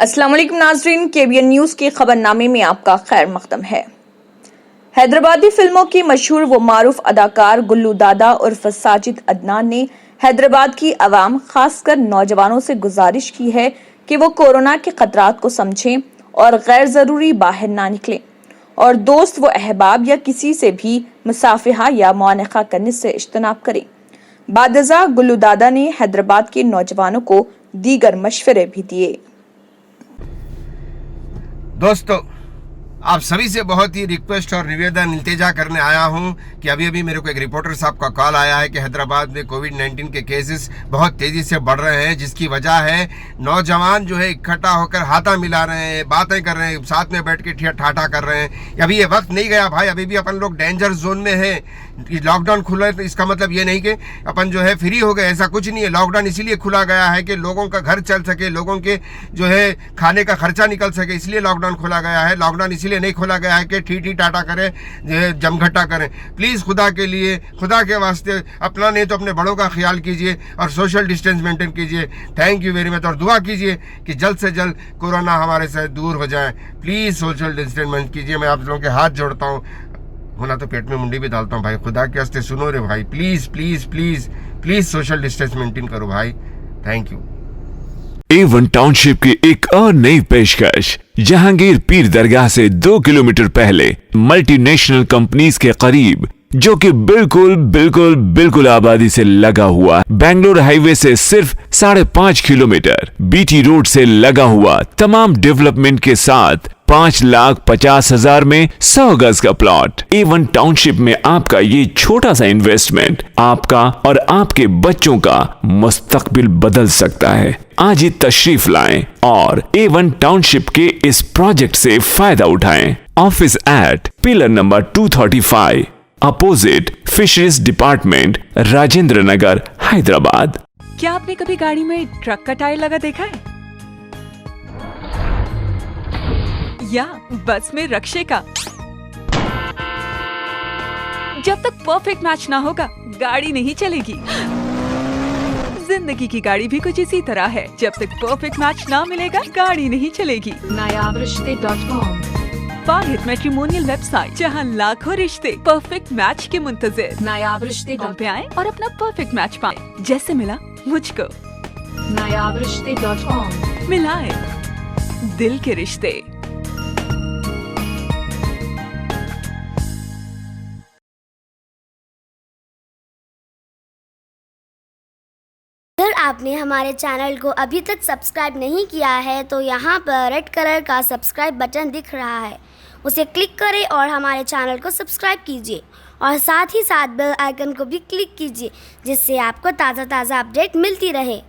अस्सलाम वालेकुम नाज़रीन, KBN न्यूज़ के खबरनामे में आपका खैर मकदम है। हैदराबादी फिल्मों के मशहूर व मारूफ अदाकार गुल्लू दादा उर्फ साजिद अदनान ने हैदराबाद की आवाम खासकर नौजवानों से गुजारिश की है कि वो कोरोना के खतरात को समझें और गैर ज़रूरी बाहर ना निकलें और दोस्त व अहबाब या किसी से भी मुसाफिहा या मुआनका करने से इज्तनाब करें। बादजा गुल्लू दादा ने हैदराबाद के नौजवानों को दीगर मशवरे भी दिए। दोस्तों, आप सभी से बहुत ही रिक्वेस्ट और निवेदन इल्तिजा करने आया हूं कि अभी मेरे को एक रिपोर्टर साहब का कॉल आया है कि हैदराबाद में कोविड-19 के केसेस बहुत तेज़ी से बढ़ रहे हैं, जिसकी वजह है नौजवान जो है इकट्ठा होकर हाथा मिला रहे हैं, बातें कर रहे हैं, साथ में बैठ के ठाठा कर रहे हैं। अभी ये वक्त नहीं गया भाई, अभी भी अपन लोग डेंजर जोन में है। लॉकडाउन खुला है तो इसका मतलब ये नहीं कि अपन जो है फ्री हो गए, ऐसा कुछ नहीं है। लॉकडाउन इसीलिए खुला गया है कि लोगों का घर चल सके, लोगों के जो है खाने का खर्चा निकल सके, इसलिए लॉकडाउन खोला गया है। लॉकडाउन इसीलिए नहीं खोला गया है कि ठी टाटा करें, जमघटा करें। प्लीज़ खुदा के लिए, खुदा के वास्ते अपना नहीं तो अपने बड़ों का ख्याल कीजिए और सोशल डिस्टेंस मेंटेन कीजिए। Thank you very much. और दुआ कीजिए कि जल्द से जल्द कोरोना हमारे से दूर हो जाए। प्लीज़ सोशल डिस्टेंस मेंटेन कीजिए। मैं आप लोगों के हाथ जोड़ता हूँ, होना तो पेट में मुंडी भी डालता हूँ भाई। खुदा के वास्ते सुनो रे भाई, please please please please social distance maintain करो भाई। Thank you. A1 टाउनशिप की एक और नई पेशकश। जहांगीर पीर दरगाह से 2 किलोमीटर पहले मल्टीनेशनल कंपनीज के करीब, जो कि बिल्कुल आबादी से लगा हुआ, बेंगलोर हाईवे से सिर्फ 5.5 किलोमीटर, BT रोड से लगा हुआ, तमाम डेवलपमेंट के साथ 5,50,000 में 100 गज का प्लॉट। A1 टाउनशिप में आपका ये छोटा सा इन्वेस्टमेंट आपका और आपके बच्चों का मुस्तकबिल बदल सकता है। आज ही तशरीफ लाएं और A1 टाउनशिप के इस प्रोजेक्ट से फायदा उठाएं। Office at pillar number 235 opposite fisheries department, Rajendra Nagar, Hyderabad. क्या आपने कभी गाड़ी में ट्रक का टायर लगा देखा है या बस में रक्षे का? जब तक परफेक्ट मैच ना होगा गाड़ी नहीं चलेगी। जिंदगी की गाड़ी भी कुछ इसी तरह है, जब तक परफेक्ट मैच ना मिलेगा गाड़ी नहीं चलेगी। nayabrishte.com वाहिद मैट्रिमोनियल वेबसाइट, जहां लाखों रिश्ते परफेक्ट मैच के मुंतजिर। nayabrishte.com पे आए और अपना परफेक्ट मैच पाएं, जैसे मिला मुझको। nayabrishte.com मिलाए दिल के रिश्ते। अगर आपने हमारे चैनल को अभी तक सब्सक्राइब नहीं किया है तो यहाँ पर रेड कलर का सब्सक्राइब बटन दिख रहा है, उसे क्लिक करें और हमारे चैनल को सब्सक्राइब कीजिए और साथ ही साथ बेल आइकन को भी क्लिक कीजिए, जिससे आपको ताज़ा अपडेट मिलती रहे।